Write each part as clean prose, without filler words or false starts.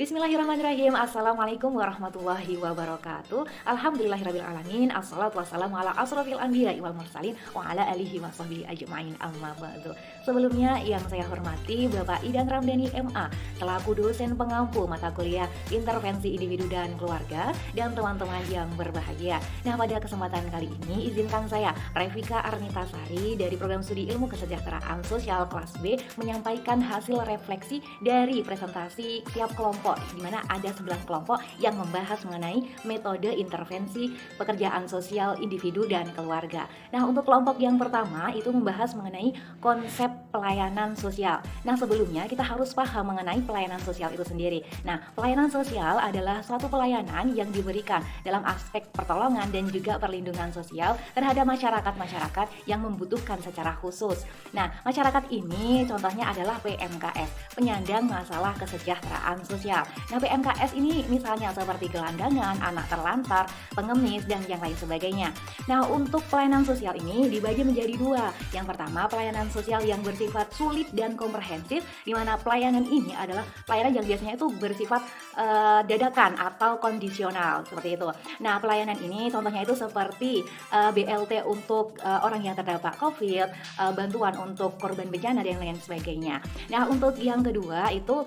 Bismillahirrahmanirrahim. Assalamualaikum warahmatullahi wabarakatuh. Alhamdulillahirrabbilalamin. Assalatu wassalamu ala asrofil anbiya wal mursalin wa ala alihi wa sahbihi ajma'in, amma ba'du. Sebelumnya yang saya hormati Bapak Idan Ramdhani MA selaku dosen pengampu mata kuliah Intervensi Individu dan Keluarga, dan teman-teman yang berbahagia. Nah, pada kesempatan kali ini izinkan saya, Revika Arnitasari dari Program Studi Ilmu Kesejahteraan Sosial kelas B, menyampaikan hasil refleksi dari presentasi tiap kelompok, di mana ada 9 kelompok yang membahas mengenai metode intervensi pekerjaan sosial individu dan keluarga. Nah, untuk kelompok yang pertama itu membahas mengenai konsep pelayanan sosial. Nah, sebelumnya kita harus paham mengenai pelayanan sosial itu sendiri. Nah, pelayanan sosial adalah suatu pelayanan yang diberikan dalam aspek pertolongan dan juga perlindungan sosial terhadap masyarakat-masyarakat yang membutuhkan secara khusus. Nah, masyarakat ini contohnya adalah PMKS, penyandang masalah kesejahteraan sosial. Nah, PMKS ini misalnya seperti gelandangan, anak terlantar, pengemis, dan yang lain sebagainya. Nah, untuk pelayanan sosial ini dibagi menjadi 2. Yang pertama, pelayanan sosial yang bersifat sulit dan komprehensif, di mana pelayanan ini adalah pelayanan yang biasanya itu bersifat dadakan atau kondisional, seperti itu. Nah, pelayanan ini contohnya itu seperti BLT untuk orang yang terdampak COVID, bantuan untuk korban bencana, dan lain sebagainya. Nah, untuk yang kedua itu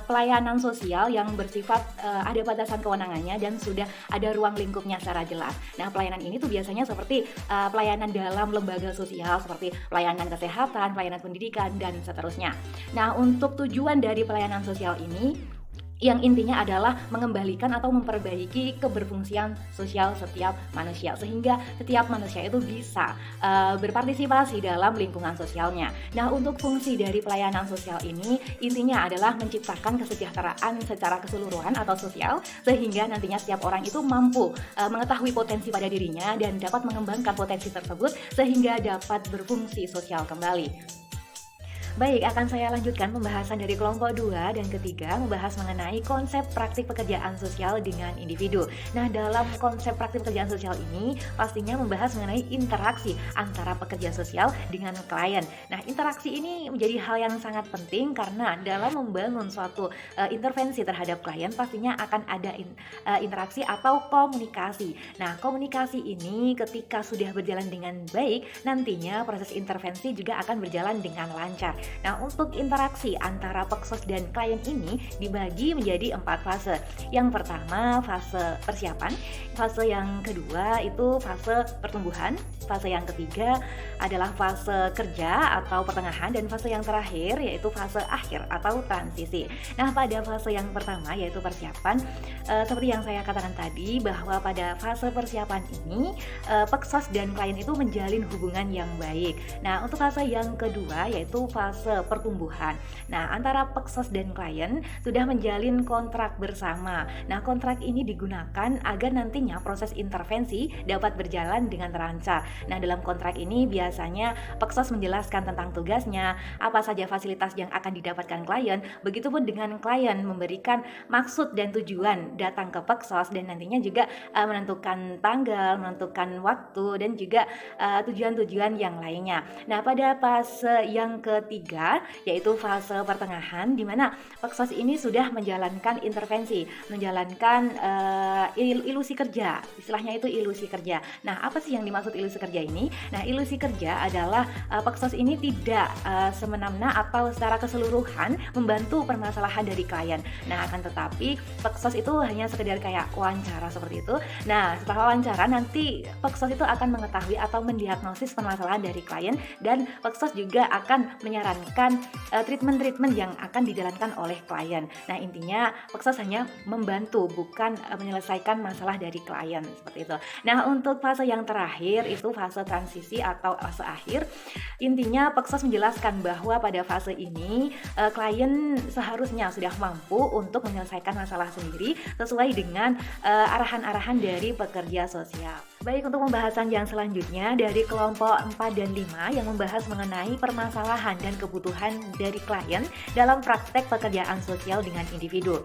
pelayanan sosial yang bersifat ada batasan kewenangannya dan sudah ada ruang lingkupnya secara jelas. Nah, pelayanan ini tuh biasanya seperti pelayanan dalam lembaga sosial seperti pelayanan kesehatan, pelayanan pendidikan, dan seterusnya. Nah, untuk tujuan dari pelayanan sosial ini yang intinya adalah mengembalikan atau memperbaiki keberfungsian sosial setiap manusia, sehingga setiap manusia itu bisa berpartisipasi dalam lingkungan sosialnya. Nah, untuk fungsi dari pelayanan sosial ini intinya adalah menciptakan kesejahteraan secara keseluruhan atau sosial, sehingga nantinya setiap orang itu mampu mengetahui potensi pada dirinya dan dapat mengembangkan potensi tersebut sehingga dapat berfungsi sosial kembali. Baik, akan saya lanjutkan pembahasan dari kelompok 2 dan ketiga, membahas mengenai konsep praktik pekerjaan sosial dengan individu. Nah, dalam konsep praktik pekerjaan sosial ini pastinya membahas mengenai interaksi antara pekerja sosial dengan klien. Nah, interaksi ini menjadi hal yang sangat penting karena dalam membangun suatu intervensi terhadap klien pastinya akan ada interaksi atau komunikasi. Nah, komunikasi ini ketika sudah berjalan dengan baik, nantinya proses intervensi juga akan berjalan dengan lancar. Nah, untuk interaksi antara peksos dan klien ini dibagi menjadi 4 fase. Yang pertama, fase persiapan. Fase yang kedua itu fase pertumbuhan. Fase yang ketiga adalah fase kerja atau pertengahan, dan fase yang terakhir yaitu fase akhir atau transisi. Nah, pada fase yang pertama yaitu persiapan, seperti yang saya katakan tadi bahwa pada fase persiapan ini peksos dan klien itu menjalin hubungan yang baik. Nah, untuk fase yang kedua yaitu fase pertumbuhan. Nah, antara peksos dan klien sudah menjalin kontrak bersama. Nah, kontrak ini digunakan agar nantinya proses intervensi dapat berjalan dengan lancar. Nah, dalam kontrak ini biasanya peksos menjelaskan tentang tugasnya, apa saja fasilitas yang akan didapatkan klien, begitupun dengan klien memberikan maksud dan tujuan datang ke peksos, dan nantinya juga menentukan tanggal, menentukan waktu, dan juga tujuan-tujuan yang lainnya. Nah, pada fase yang ketiga yaitu fase pertengahan, di mana peksos ini sudah menjalankan intervensi, menjalankan ilusi kerja. Istilahnya itu ilusi kerja. Nah, apa sih yang dimaksud ilusi kerja ini? Nah, ilusi kerja adalah peksos ini tidak semena-mena atau secara keseluruhan membantu permasalahan dari klien. Nah, akan tetapi peksos itu hanya sekedar kayak wawancara seperti itu. Nah, setelah wawancara nanti peksos itu akan mengetahui atau mendiagnosis permasalahan dari klien, dan peksos juga akan menyarankan treatment-treatment yang akan dijalankan oleh klien. Nah, intinya peksos hanya membantu, bukan menyelesaikan masalah dari klien, seperti itu. Nah, untuk fase yang terakhir itu fase transisi atau fase akhir. Intinya peksos menjelaskan bahwa pada fase ini klien seharusnya sudah mampu untuk menyelesaikan masalah sendiri sesuai dengan arahan-arahan dari pekerja sosial. Baik, untuk pembahasan yang selanjutnya dari kelompok 4 dan 5 yang membahas mengenai permasalahan dan kebutuhan dari klien dalam praktek pekerjaan sosial dengan individu.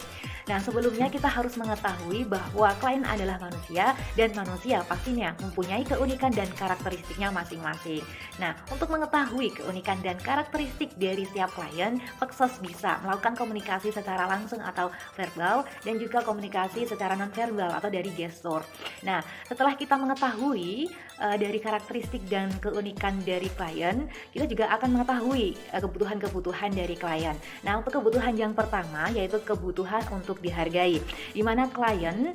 Nah, sebelumnya kita harus mengetahui bahwa klien adalah manusia dan manusia pastinya mempunyai keunikan dan karakteristiknya masing-masing. Nah, untuk mengetahui keunikan dan karakteristik dari setiap klien, Peksos bisa melakukan komunikasi secara langsung atau verbal dan juga komunikasi secara non-verbal atau dari gestur. Nah, setelah kita mengetahui dari karakteristik dan keunikan dari klien, kita juga akan mengetahui kebutuhan-kebutuhan dari klien. Nah, untuk kebutuhan yang pertama yaitu kebutuhan untuk dihargai, di mana klien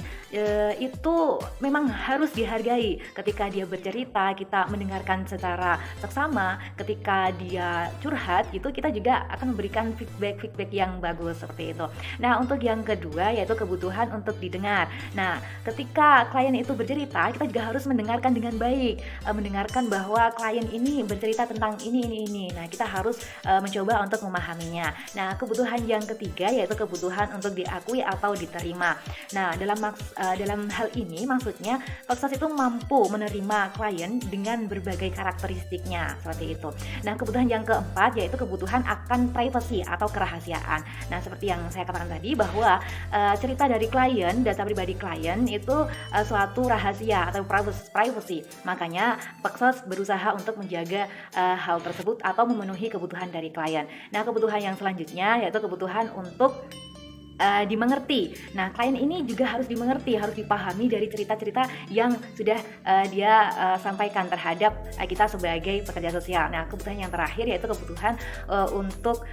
itu memang harus dihargai. Ketika dia bercerita, kita mendengarkan secara seksama. Ketika dia curhat, gitu kita juga akan memberikan feedback yang bagus seperti itu. Nah, untuk yang kedua yaitu kebutuhan untuk didengar. Nah, ketika klien itu bercerita, kita juga harus mendengarkan dengan baik, mendengarkan bahwa klien ini bercerita tentang ini. Nah, kita harus mencoba untuk memahaminya. Nah, kebutuhan yang ketiga yaitu kebutuhan untuk diakui atau diterima. Nah, dalam hal ini maksudnya Peksos itu mampu menerima klien dengan berbagai karakteristiknya seperti itu. Nah, kebutuhan yang keempat yaitu kebutuhan akan privacy atau kerahasiaan. Nah, seperti yang saya katakan tadi bahwa cerita dari klien, data pribadi klien itu suatu rahasia atau privacy. Makanya Peksos berusaha untuk menjaga hal tersebut atau memenuhi kebutuhan dari klien. Nah, kebutuhan yang selanjutnya yaitu kebutuhan untuk dimengerti. Nah, klien ini juga harus dimengerti, harus dipahami dari cerita-cerita yang sudah dia sampaikan terhadap kita sebagai pekerja sosial. Nah, kebutuhan yang terakhir yaitu kebutuhan untuk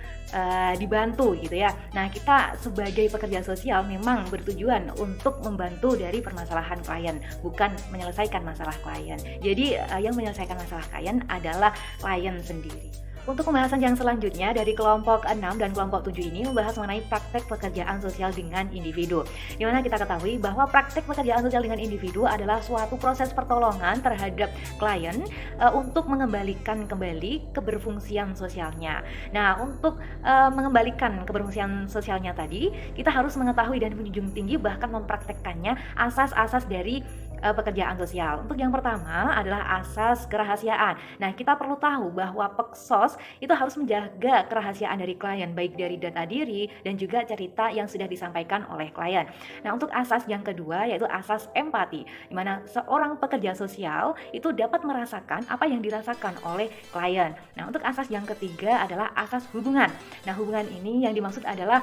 dibantu gitu ya. Nah, kita sebagai pekerja sosial memang bertujuan untuk membantu dari permasalahan klien, bukan menyelesaikan masalah klien. Jadi yang menyelesaikan masalah klien adalah klien sendiri. Untuk pembahasan yang selanjutnya dari kelompok 6 dan kelompok 7 ini membahas mengenai praktek pekerjaan sosial dengan individu. Di mana kita ketahui bahwa praktek pekerjaan sosial dengan individu adalah suatu proses pertolongan terhadap klien untuk mengembalikan kembali keberfungsian sosialnya. Nah, untuk mengembalikan keberfungsian sosialnya tadi, kita harus mengetahui dan menjunjung tinggi bahkan mempraktekkannya asas-asas dari pekerjaan sosial. Untuk yang pertama adalah asas kerahasiaan. Nah, kita perlu tahu bahwa Peksos itu harus menjaga kerahasiaan dari klien, baik dari data diri dan juga cerita yang sudah disampaikan oleh klien. Nah, untuk asas yang kedua yaitu asas empati, di mana seorang pekerja sosial itu dapat merasakan apa yang dirasakan oleh klien. Nah, untuk asas yang ketiga adalah asas hubungan. Nah, hubungan ini yang dimaksud adalah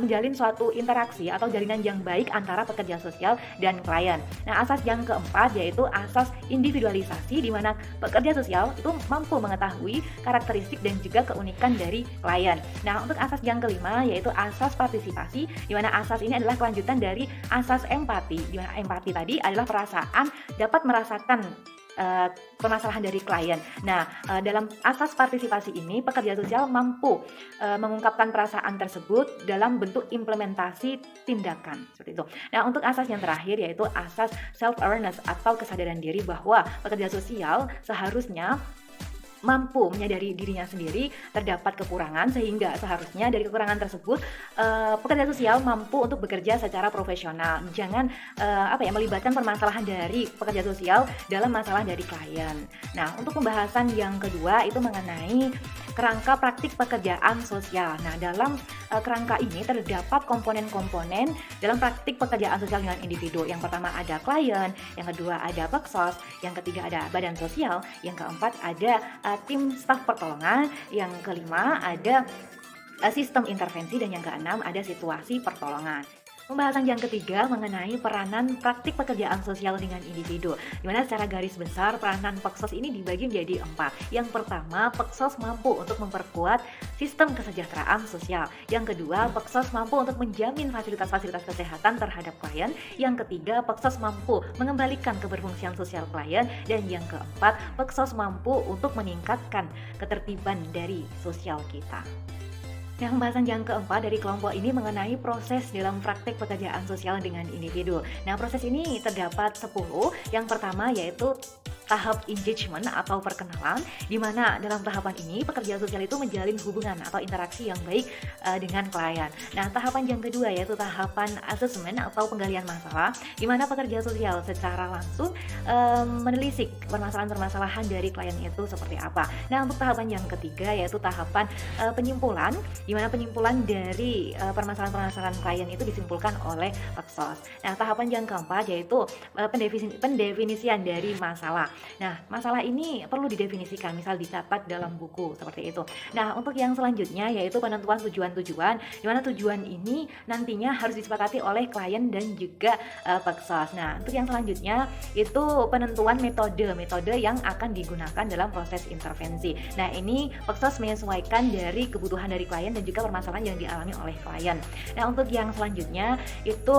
menjalin suatu interaksi atau jalinan yang baik antara pekerja sosial dan klien. Nah, asas yang keempat yaitu asas individualisasi, di mana pekerja sosial itu mampu mengetahui karakteristik dan juga keunikan dari klien. Nah, untuk asas yang kelima yaitu asas partisipasi, di mana asas ini adalah kelanjutan dari asas empati, di mana empati tadi adalah perasaan dapat merasakan permasalahan dari klien. Nah, dalam asas partisipasi ini pekerja sosial mampu mengungkapkan perasaan tersebut dalam bentuk implementasi tindakan seperti itu. Nah, untuk asas yang terakhir yaitu asas self awareness atau kesadaran diri, bahwa pekerja sosial seharusnya mampu menyadari dirinya sendiri terdapat kekurangan, sehingga seharusnya dari kekurangan tersebut pekerja sosial mampu untuk bekerja secara profesional. Jangan melibatkan permasalahan dari pekerja sosial dalam masalah dari klien. Nah, untuk pembahasan yang kedua itu mengenai kerangka praktik pekerjaan sosial. Nah, dalam kerangka ini terdapat komponen-komponen dalam praktik pekerjaan sosial dengan individu. Yang pertama ada klien, yang kedua ada Peksos, yang ketiga ada badan sosial, yang keempat ada tim staf pertolongan, yang kelima ada sistem intervensi, dan yang keenam ada situasi pertolongan. Pembahasan yang ketiga mengenai peranan praktik pekerjaan sosial dengan individu, di mana secara garis besar peranan Peksos ini dibagi menjadi 4. Yang pertama, Peksos mampu untuk memperkuat sistem kesejahteraan sosial. Yang kedua, Peksos mampu untuk menjamin fasilitas-fasilitas kesehatan terhadap klien. Yang ketiga, Peksos mampu mengembalikan keberfungsian sosial klien. Dan yang keempat, Peksos mampu untuk meningkatkan ketertiban dari sosial kita. Nah, pembahasan yang keempat dari kelompok ini mengenai proses dalam praktek pekerjaan sosial dengan individu. Nah, proses ini terdapat 10. Yang pertama yaitu tahap engagement atau perkenalan, di mana dalam tahapan ini pekerja sosial itu menjalin hubungan atau interaksi yang baik dengan klien. Nah, tahapan yang kedua yaitu tahapan assessment atau penggalian masalah, di mana pekerja sosial secara langsung menelisik permasalahan-permasalahan dari klien itu seperti apa. Nah, untuk tahapan yang ketiga yaitu tahapan penyimpulan, di mana penyimpulan dari permasalahan-permasalahan klien itu disimpulkan oleh Peksos. Nah, tahapan yang keempat yaitu pendefinisian dari masalah. Nah, masalah ini perlu didefinisikan, misal dicatat dalam buku seperti itu. Nah, untuk yang selanjutnya yaitu penentuan tujuan-tujuan, di mana tujuan ini nantinya harus disepakati oleh klien dan juga Peksos. Nah, untuk yang selanjutnya itu penentuan metode yang akan digunakan dalam proses intervensi. Nah, ini Peksos menyesuaikan dari kebutuhan dari klien dan juga permasalahan yang dialami oleh klien. Nah, untuk yang selanjutnya itu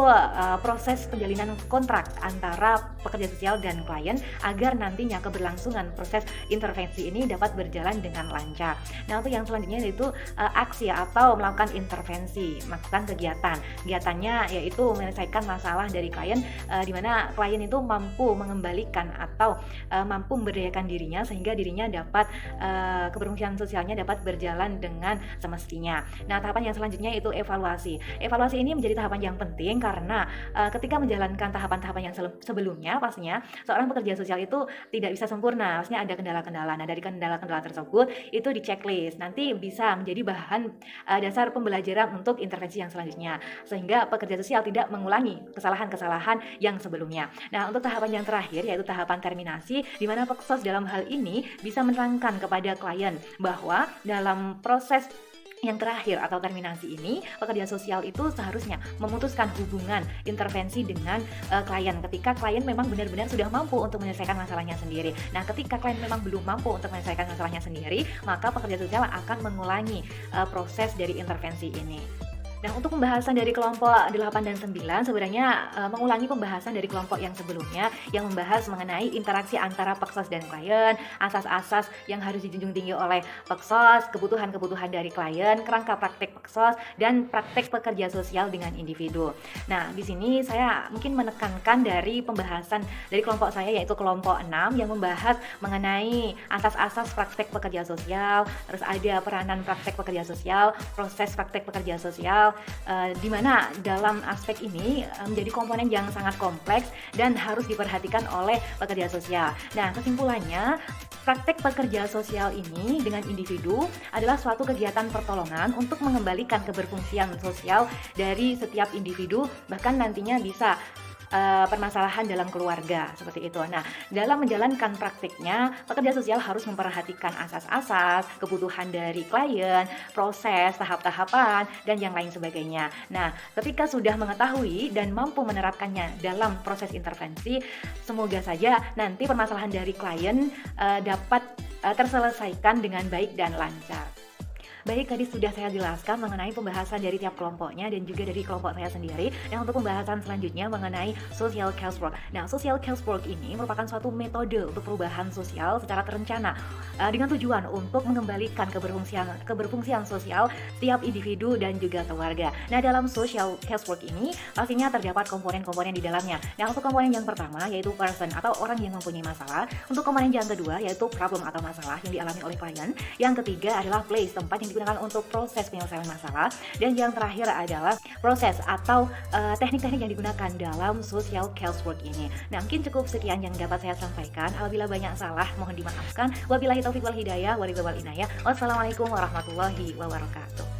proses penjalinan kontrak antara pekerja sosial dan klien agar nantinya keberlangsungan proses intervensi ini dapat berjalan dengan lancar. Nah, untuk yang selanjutnya yaitu aksi atau melakukan intervensi, melakukan kegiatan. Kegiatannya yaitu menyelesaikan masalah dari klien, di mana klien itu mampu mengembalikan atau mampu memberdayakan dirinya sehingga dirinya dapat keberfungsian sosialnya dapat berjalan dengan semestinya. Nah, tahapan yang selanjutnya itu evaluasi. Evaluasi ini menjadi tahapan yang penting karena ketika menjalankan tahapan-tahapan yang sebelumnya pastinya seorang pekerja sosial itu tidak bisa sempurna, pastinya ada kendala-kendala. Nah, dari kendala-kendala tersebut itu di checklist, nanti bisa menjadi bahan dasar pembelajaran untuk intervensi yang selanjutnya, sehingga pekerja sosial tidak mengulangi kesalahan-kesalahan yang sebelumnya. Nah, untuk tahapan yang terakhir yaitu tahapan terminasi, di mana Peksos dalam hal ini bisa menerangkan kepada klien bahwa dalam proses yang terakhir atau terminasi ini, pekerja sosial itu seharusnya memutuskan hubungan intervensi dengan klien ketika klien memang benar-benar sudah mampu untuk menyelesaikan masalahnya sendiri. Nah, ketika klien memang belum mampu untuk menyelesaikan masalahnya sendiri, maka pekerja sosial akan mengulangi proses dari intervensi ini. Nah, untuk pembahasan dari kelompok 8 dan 9 sebenarnya mengulangi pembahasan dari kelompok yang sebelumnya yang membahas mengenai interaksi antara Peksos dan klien, asas-asas yang harus dijunjung tinggi oleh Peksos, kebutuhan-kebutuhan dari klien, kerangka praktek Peksos, dan praktek pekerja sosial dengan individu. Nah, di sini saya mungkin menekankan dari pembahasan dari kelompok saya yaitu kelompok 6 yang membahas mengenai asas-asas praktek pekerja sosial, terus ada peranan praktek pekerja sosial, proses praktek pekerja sosial, di mana dalam aspek ini menjadi komponen yang sangat kompleks dan harus diperhatikan oleh pekerja sosial. Nah, kesimpulannya, praktek pekerja sosial ini dengan individu adalah suatu kegiatan pertolongan untuk mengembalikan keberfungsian sosial dari setiap individu, bahkan nantinya bisa permasalahan dalam keluarga seperti itu. Nah, dalam menjalankan praktiknya, pekerja sosial harus memperhatikan asas-asas, kebutuhan dari klien, proses, tahap-tahapan, dan yang lain sebagainya. Nah, ketika sudah mengetahui dan mampu menerapkannya dalam proses intervensi, semoga saja nanti permasalahan dari klien dapat terselesaikan dengan baik dan lancar. Baik, tadi sudah saya jelaskan mengenai pembahasan dari tiap kelompoknya dan juga dari kelompok saya sendiri. Nah, untuk pembahasan selanjutnya mengenai social casework. Nah, social casework ini merupakan suatu metode untuk perubahan sosial secara terencana dengan tujuan untuk mengembalikan keberfungsian sosial setiap individu dan juga keluarga. Nah, dalam social casework ini pastinya terdapat komponen-komponen di dalamnya. Nah, untuk komponen yang pertama yaitu person atau orang yang mempunyai masalah. Untuk komponen yang kedua yaitu problem atau masalah yang dialami oleh klien. Yang ketiga adalah place, tempat yang digunakan untuk proses penyelesaian masalah, dan yang terakhir adalah proses atau teknik-teknik yang digunakan dalam social casework ini. Nah, mungkin cukup sekian yang dapat saya sampaikan. Apabila banyak salah mohon dimaafkan. Wabillahi taufiq wal hidayah, walillahil inayah. Wassalamualaikum warahmatullahi wabarakatuh.